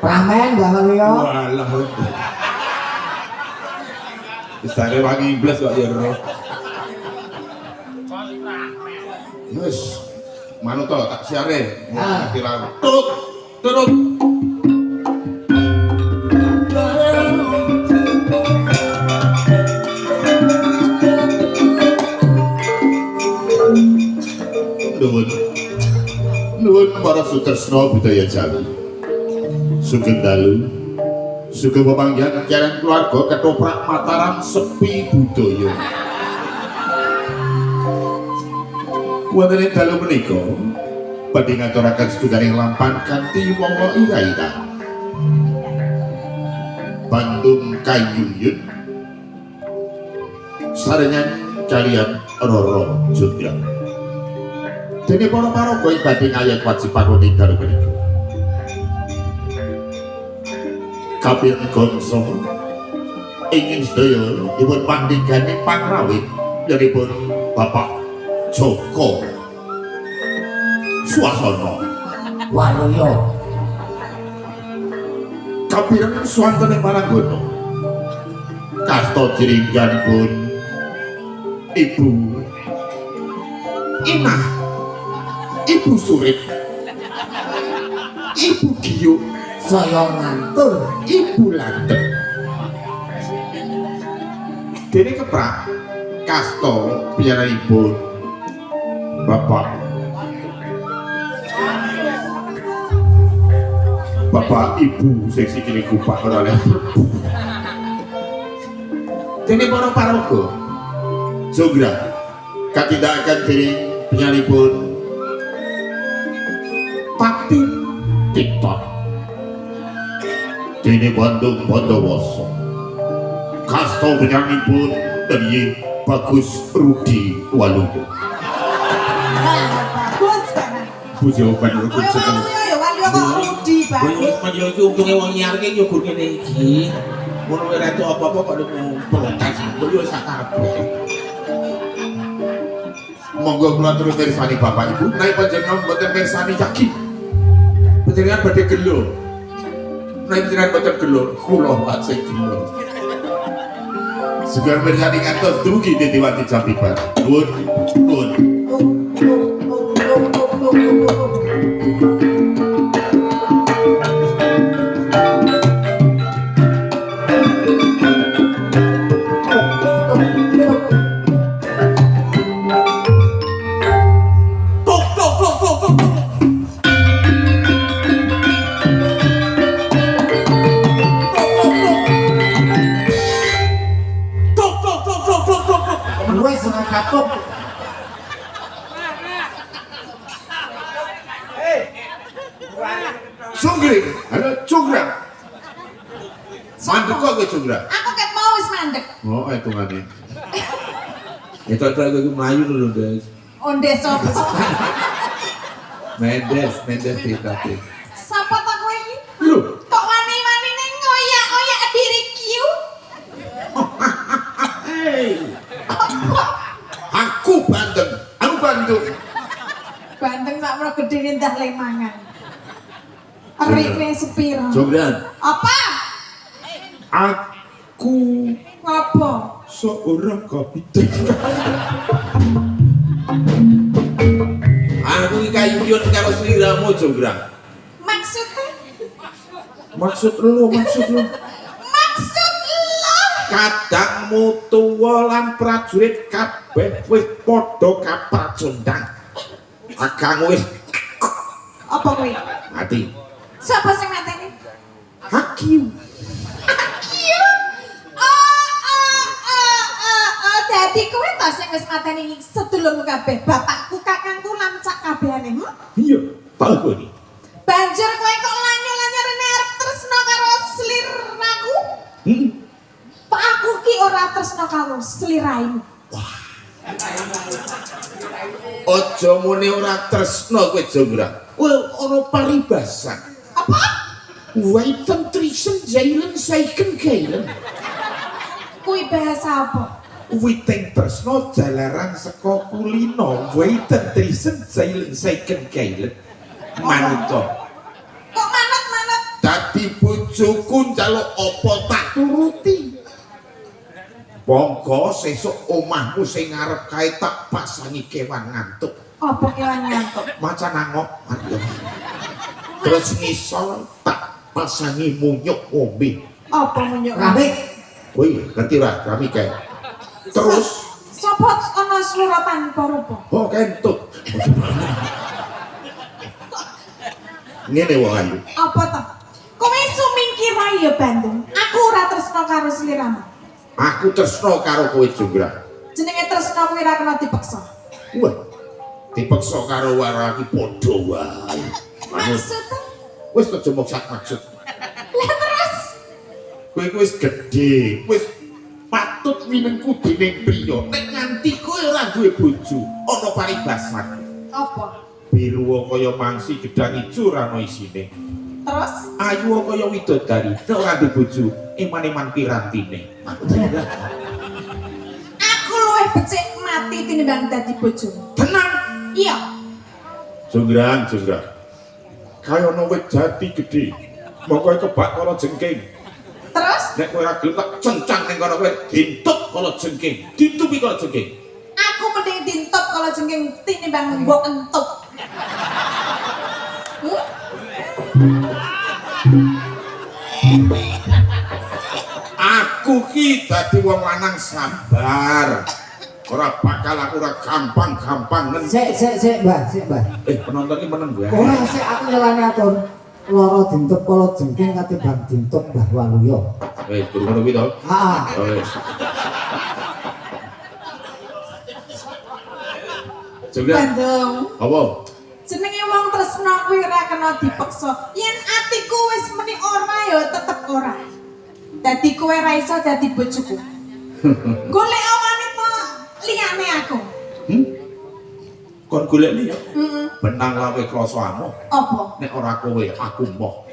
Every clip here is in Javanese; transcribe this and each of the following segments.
Ramen dalan yo. Walah. Wis tare wangi iblis kok ya ro. Wis manut to tak siare. Turut. Turut. Nuwun para sutresna budaya Jawi. Sugeng dalu, sugeng pepanggihan kaliyan keluarga ketoprak Mataram sepi budaya. Wonten ing dalu menika badhe ngaturaken setunggaling lampan kanthi wawa ira-ira. Bandung Kayuyun sarengan kaliyan Roro Jodra. Dene para paraga ing badhe ngayat wajiban ing dalu menika. Kapir gongso ingin sedaya dipun pandhigani pangrawit dipun Bapak Joko Swasana Waluyo. kapir swantene Maranggono kasta jiringganipun Ibu Inah, Ibu Surip, Ibu Giyuk, Saya ngantur. Ibu Landep. Dene keprak kasta piyaranipun Bapak Ibu sing sikile kupak ora oleh. Dene para paraga Jogra katindakaken dening penyanipun Patin TikTok dene Bandung Bondowoso kasta penyanipun dari Bagus Rudi Waluyo. Bagus kan. Bu jawaban Waluyo ya Waluyo kok Rudi bagus. Waluyo iki untunge wong nyarke yo gur ngene iki. Ngono ora entuk apa-apa kok protes. Waluyo sak kabeh. Monggo kula turut mirsani Bapak Ibu, naik panjenengan mboten mirsani yakin. Panjenengan badhe gelo. Naik panjenengan mboten gelo, kula wae sing gelo. Segar mirsani ngantos dugi Titiwati Jambibar. Nuwun, nuwun. Kapok. Sungri, halo Cugra. Mandek kok ke Cugra? Aku ket mau wis mandek. Oh, itu ngene. Itu aku iki mlayu lho, Des. Onde sapa? Mendes cerita. Sapa ta kowe iki? Lho, Kok wani-wani ning ngoyak-ngoyak diri kiu? aku Bandeng. Banteng sak pro gedhe entah le mangan. Rene sepiro? Jogran, Apa? aku Apa? seorang kapiten. Aku iki kayuyun karo sliramu, Jogran. Maksudnya? Maksud lu. Maksud lo? Kadangmu tuwa lan prajurit kabeh wis padha kapracundang. Akang wis Apa kowe? mati. Sapa sing mateni? Hakiu. Kiu. Dadi kowe ta sing wis mateni sedulurmu kabeh, bapakku, kakangku lan cak kabehane. Iya, tau kowe iki. Banjur kowe kok lanyo-lanyone arep tresna karo sliraku? Pak aku ki ora tresna karo sliraimu. Aja muni ora tresna kowe Jongra. Kowe ana paribasan. Apa? Waiten trisen jailen saiken kailen. Kuwi bahasa apa? Witing tresna jalaran saka kulino. Waiten trisen jailen saiken kailen. Manut to. Kok manut-manut dadi bojoku njaluk apa tak turuti. Monggo sesuk omahmu sing ngarep kae tak pasangi kewan ngantuk. Apa kewan ngantuk? Macan angok. Terus ngisor tak pasangi munyuk ngombe. Apa munyuk? Rame. Woi, ngerti ra kami kae. Terus Sapa ana swara tanpa rupa? oh kentut. Ngene wong ayu. Apa to? Kowe sumingkir ae ya Bandung. Aku ora tresno karo sliramu. Aku tresno karo kowe Jonggrang. Jenenge tresno kuwi ora kena dipaksa. Wah. Dipaksa karo wara iki padha wae. Maksudnya? Wis aja maksud maksud. Lah terus Kowe wis gedhe, wis patut minengku dening priya. Nek nganti kowe ora duwe bojo, ana paribasan. apa? Biru kaya mangsi gedang ijo ora ana isine. Terus Ayu kaya widodari, nek ora duwe bojo, eman-eman pirantine. aku luwih becik mati tinimbang dadi bojo. Tenang, Iya. Jonggrang, Jonggrang. Kaya ana wit jati gedhe. Mongko kebak karo jengking. Terus Nek kowe ora gelem tak cencang ning kono kowe dintut karo jengking. Ditupi karo jengking. aku mending dintop kalau jengking tinimbang mbok entuk. Aku ki dadi wong lanang sabar. Ora bakal aku ora gampang-gampang Sik, Mbah, Mbah. penonton iki meneng wae. Ora sik aku nyelane atur. Loro dintup kala jengking katimbang dintup Mbah Waluya. Wis durung ngono kuwi to. Heeh. Wis. Jogja. Bandung. Apa? Jenenge wong tresno kuwi ora kena dipaksa. Yen atiku wis meni ora ya tetep ora. Dadi kowe ra iso dadi bojoku. Golek wanita liyane aku. Kon golek liya. Heeh. Benang lawe krasa amoh. Apa? Nek ora kowe aku moh.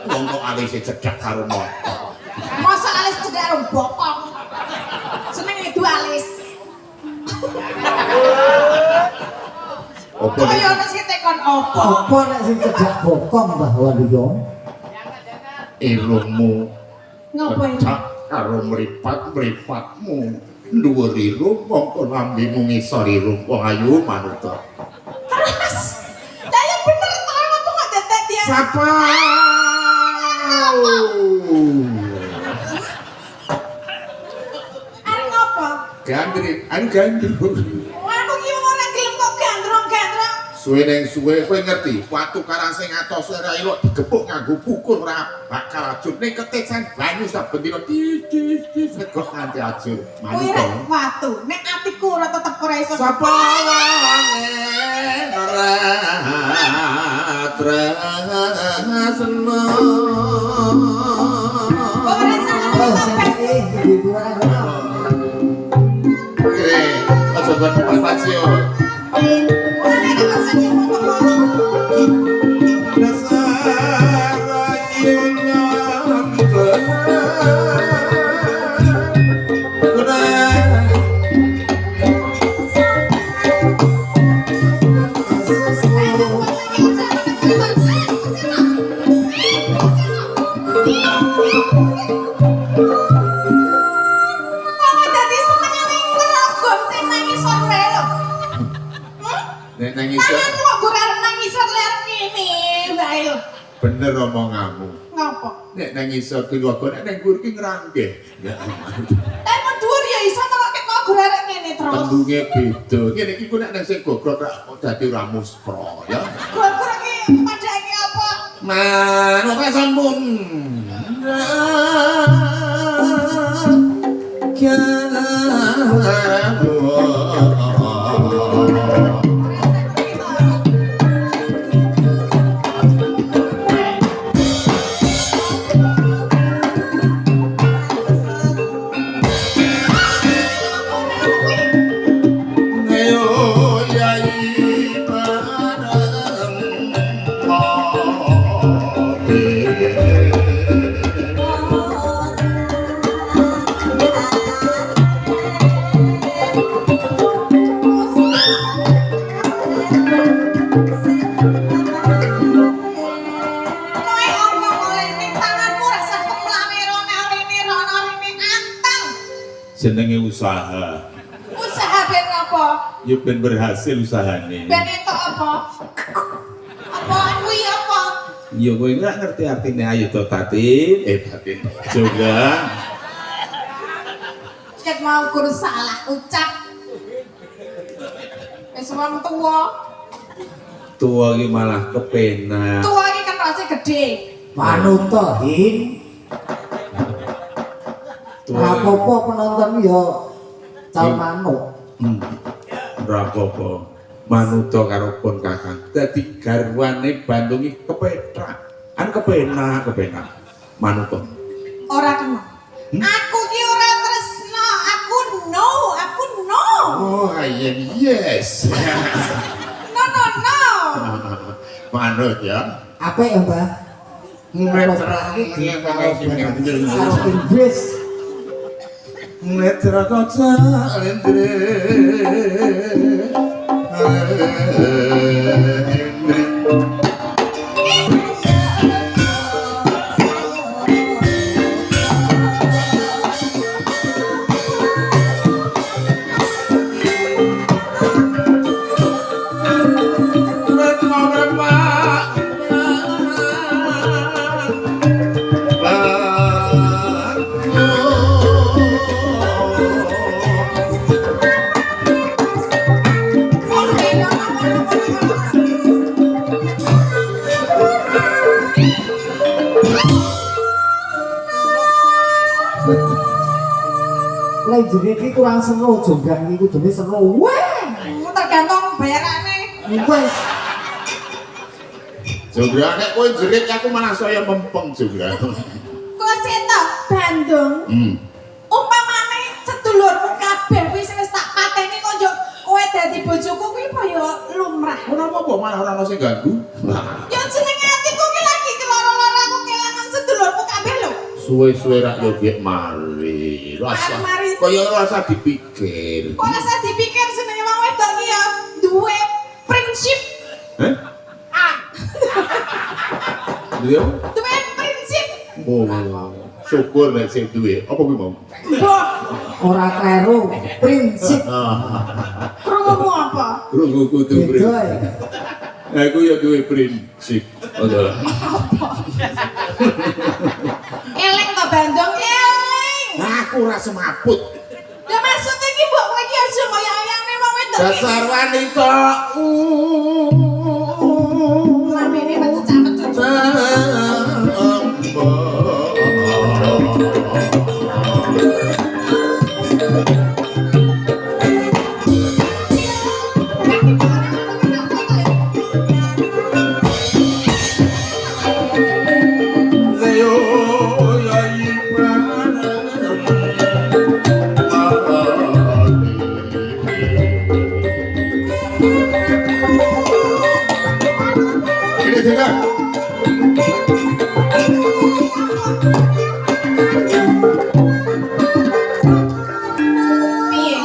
Wong kok alise cedhak karo motor. Masa alis cedhak karo bokong. Senenge dua alis. Apa Kaya ana sing tekon apa? Apa nek sing cedhak bokong Mbah Waluya? Irungmu Ngopo iki? cedhak karo mripat-mripatmu. Dhuwur irung mongko lambemu ngisor irung. Wong ayu manut. Terus. Lah ya bener to emang tuh kok detek dia. Sapa? Arep ngopo? Gandring, gandrung. Aku ki ora gelem kok gandrong-gandrong. Suwe neng suwe kowe ngerti, watu karang sing atos ora elok digepuk nganggo pukul ora bakal ajur ning ketecan banyu saben dina tis segok nganti ajur. Kuwi rek watu, nek atiku ora tetep ora iso. Sapa wange ora tresno. Ora salah Oh, topeng. sik ibu ora ngono. Aja ben pasio. Ora nek rasane ngono. Kok dadi senenge ning kerogom sing nangis sore lho. Nek nang isor Tanganmu kok ora nangis ler ngene wae lho. bener omonganmu. Ngopo? Nek nang isor ki kok nek nang gur ki ngranggeh. Ya Tapi mau dhuwur ya iso kok ket kok ora rek ngene terus. tembunge beda. Ngene iki ku nek nang sing gogrok kok dadi ramuspro ya. Gua ki padake apa? Manu sampun. jenenge usaha. Usaha ben apa? Ya ben berhasil usahane. Ben itu apa? Apa kuwi apa? Ya kowe nggak ngerti artinya ayo to Tatin, Tatin. Juga Ket mau guru salah ucap. Wis wong tua iki malah kepenak. tua iki kan rasa gede. Manuto hin. Rapopo penonton ya cal manuk. Rapopo manuto karo pon kakang. Dadi garwane Bandung iki kepenak. Kepenak. Manuto. Ora kena. Aku ki ora tresno, aku no. Oh, yes. No. Manut ya. Apik ya, Mbah? Metra Karo Inggris. Metra kaca lendre. Lah jenenge iki kurang seru jonggrang iki kudune seru. Wah, Tergantung bayarane. wes. Juga nek kowe jerit aku malah saya mempeng juga. Kok seto Bandung. Umpamane sedulurmu kabeh wis tak pateni kok yo kowe dadi bojoku kuwi apa ya lumrah. Ora apa-apa malah ora ono sing ganggu. Ya jenenge atiku ki lagi keloro-loro aku kelangan sedulurmu kabeh lho. Suwe-suwe rak yo gek mari. Rasa Mari. kaya rasa dipikir. Kok rasa dipikir senenge wong wedok ki ya duwe prinsip. Heh? Dia? Duwe prinsip. Oh, syukur nek sing duwe. Apa kuwi mau? Mbok, Ora kleru, prinsip. krungumu apa? Krungu kudu Beda prinsip. ya. Aku ya duwe prinsip. Oke. Eleng to Bandung, eleng. Aku ora semaput. Ya maksud iki mbok kowe iki aja ngoyak-ngoyakne wong wedok. Dasar wanita. Lambene mencecak-mencecak. Ini dengar. Piye?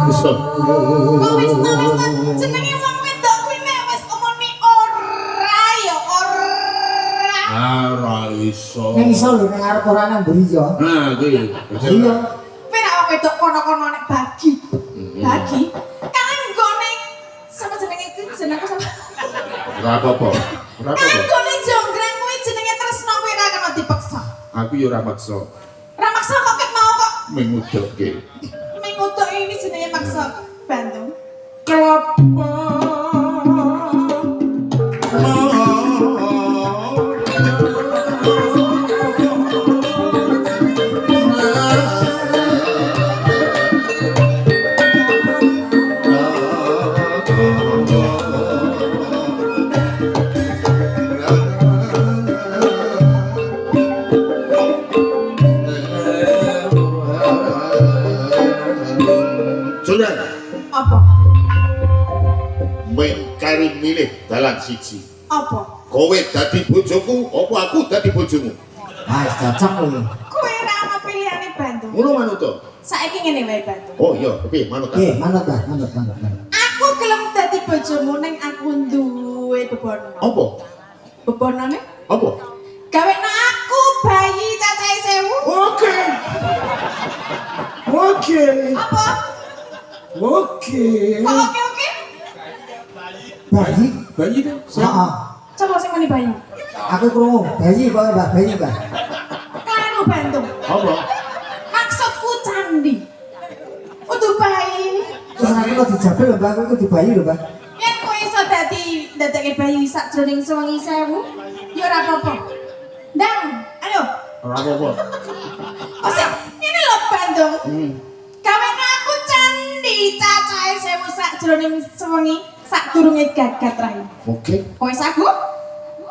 Bisa. Kok wis to jenenge wong wedok kuwi nek wis omone ora ya ora. Ora iso. Ning iso lho ning arep ora nang mburi ya. Nah, kuwi. Iya. Kowe nek wong wedok kono-kono nek bagi. Bagi. Kanggone sama jenenge iki jenengku sama. Ora apa-apa. Ora apa-apa. Kanggone jonggrang kuwi jenenge tresno kuwi ora kena dipaksa. Aku ya ora maksa. Ora maksa kok ket mau kok. Mengudokke. Mengutuk ini jenenge maksa Bandung. Sudah. Apa? Mengkari milih dalan siji. Apa? Kowe dadi bojoku, apa aku dadi bojomu? Ah, cocok lho. Kowe ora ana pilihane Bandung. Ngono manut to? Saiki ngene wae Bandung. Oh iya, piye manut ta? Manut Mbah, manut. Aku gelem dadi bojomu ning aku duwe bebono. Apa? Bebonone? Apa? Gawekno aku bayi cacahe 1000. Oke. Oke. Apa? Oke. Kok oke? Bayi. Bayi tuh. Heeh. Coba sing meni bayi. Aku krungu bayi kok Mbak bayi, Mbak. Kanu bantung. Apa? Maksudku candi. Untuk bayi. Terus aku kok dijabel lho, Mbak, aku kudu bayi lho, Mbak. Yen kowe iso dadekke bayi sakjroning sewengi 1000, ya ora apa-apa. Ndang, ayo. Ora apa-apa. Oh sih, ini lho Bandung. Kawen aku candi cacahe 1000 sakjroning sewengi sadurunge gagat rai. Oke. Kowe sagu?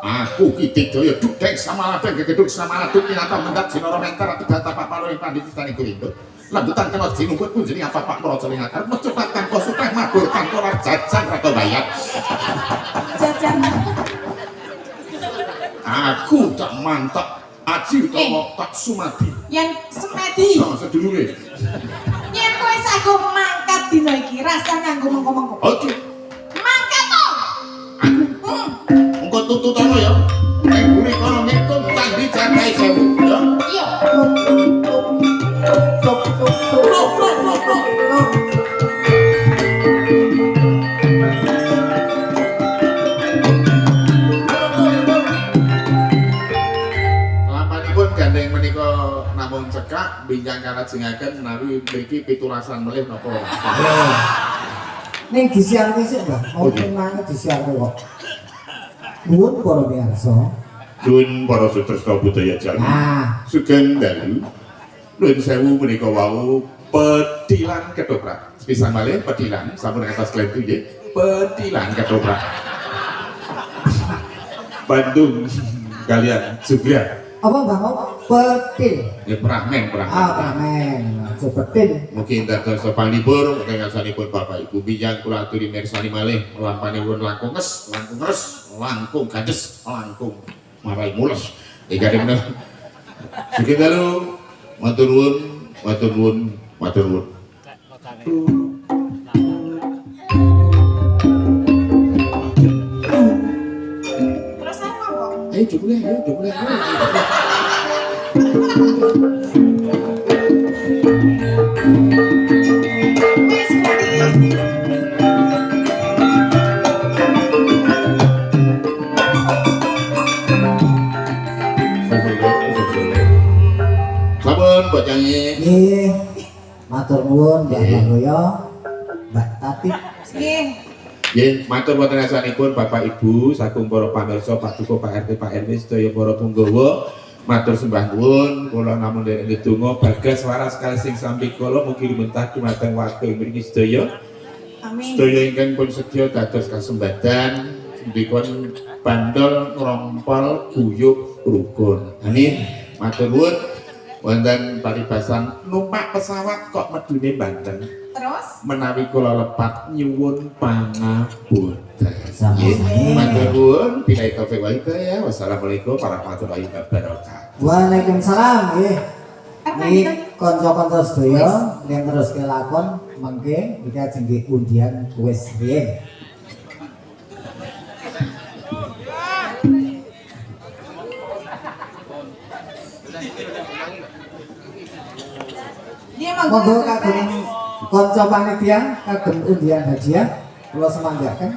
Aku kitik daya dudek sama labeng gegeduk sama laduk minata mendat sinoro mentar ati bata papalo ing pandhiti tani kurindo. Lambutan kena jinumput pun jadi apa pak mroco ing akar mecepatkan kau supaya mabur kantor jajan rada bayar. Jajan. Aku tak mantap aji utawa tak sumadi. Yen semedi. Sama sedulure. Yen kowe sagu mangkat dina iki rasa nganggo mengko-mengko. Oke. Mangkat to. Aku engko tututono ya. Nek guri kono ngitung candi jagai 1000 ya. Iya. Lamanipun gandeng menika namung cekak bincang kalajengaken menawi mriki pitulasan melih napa ora. Ning disiarke sik, Mbak. Mau tenang disiarke kok. Nuwun para pirsa. Nuwun para sutresna budaya Jawi. Nah, Sugeng dalu. Nuwun sewu menika wau petilan ketoprak. Sepisan malih petilan sampun atas klentu nggih. Petilan ketoprak. Bandung kalian Jogja. apa Mbak mau? Petil. Ya pramen. Amen. Aja petil. Mungkin dados panglipur mungkin ngasanipun Bapak Ibu bijang kula aturi mirsani malih lampanipun langkung kados langkung marai mules. Iki menawa. Sugeng dalu matur nuwun. Terus apa kok? Ayo jebule. Wis berarti. Sampun Mbak Canggih. Nggih. Matur nuwun Mbak Mandoyo. Mbak Tati. Nggih. Nggih, matur wonten asanipun Bapak Ibu saking para pamirsa Pak Duko, Pak RT, Pak RW sedaya para punggawa. Matur sembah nuwun, kula namung nderek ndedonga bagas waras kalih sing sambi kula mugi lumentah dumateng warga mriki sedaya. Amin. Sedaya ingkang pun sedya dados kasembadan dipun bandol ngrompol guyub rukun. Amin. Matur nuwun wonten paribasan numpak pesawat kok medune Banten. Terus? Menawi kula lepat nyuwun pangapunten. Sama-sama. Matur nuwun, billahi taufiq wal hidayah. Wassalamualaikum warahmatullahi wabarakatuh. Waalaikumsalam nggih. Apa Iki kita? kanca-kanca sedaya yang terus kelakon mengke iki ajeng undian wis riyen. Dia Monggo kagem kanca panitia kagem undian hadiah kula semanggaken.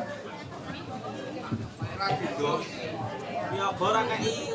Ya ora kei